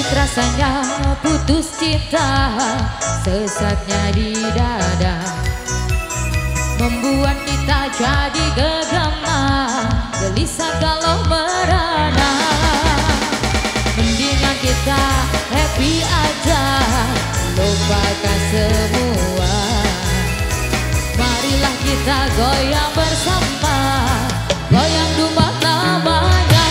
rasanya putus cinta, sesatnya di dada, membuat kita jadi gegama, gelisah kalau merana. Mendingan kita happy aja, lupakan semua. Marilah kita goyang bersama, goyang dumah namanya.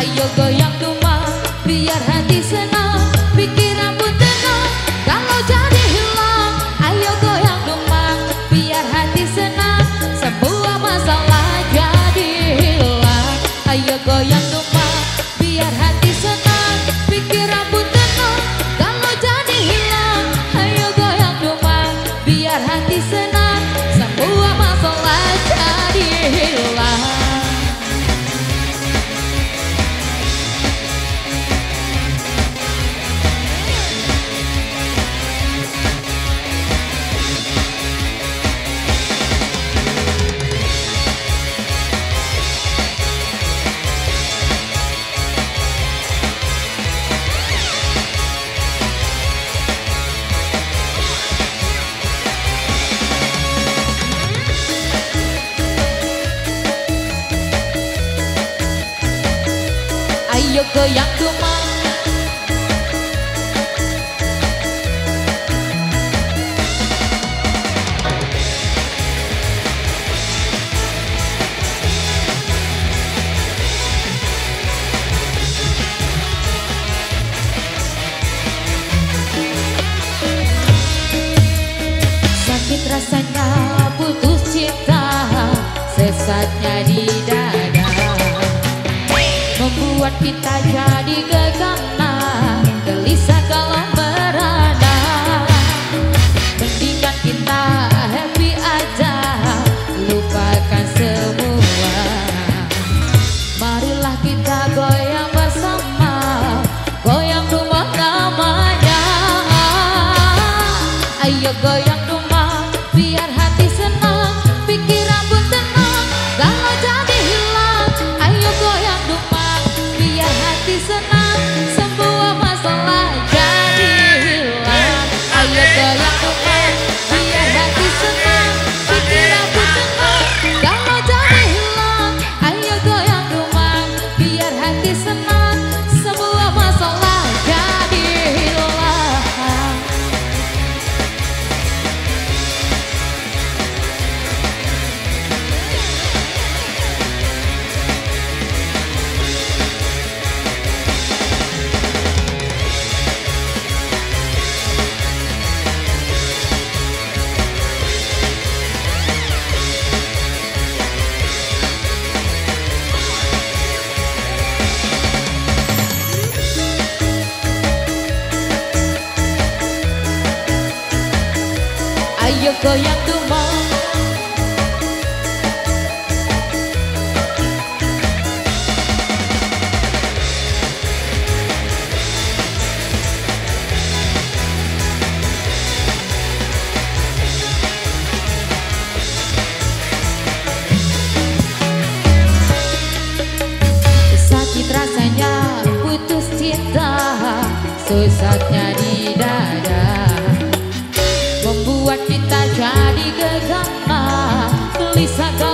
Ayo goyang dumah, biar hati senang, pikiran pun tenang. Kalau jadi hilang, ayo goyang dumah, biar hati senang, semua masalah jadi hilang. Ayo goyang dumah, biar hati senang, pikiran pun tenang. Kalau jadi hilang, ayo goyang dumah, biar hati senang, semua masalah jadi hilang. Ayo goyang dumah, sakit rasanya putus cinta, sesatnya di dada, membuat kita jadi gegana, gelisah kalau merana. Mendingan kita happy aja, lupakan semua. Marilah kita goyang bersama, goyang dumah namanya. Ayo goyang dumah, biar hati senang, pikiran pun tenang. Kalau jadi hilang, ayo goyang dumah, biar hati senang, semua masalah jadi hilang. Ayo goyang dumah, biar hati senang, pikiran pun tenang. Kalau jadi hilang, ayo goyang dumah, biar hati senang, semua masalah jadi hilang. Ayo goyang dumah, sakit rasanya putus cinta, sesatnya di dada, membuat kita jadi gegana, gelisah.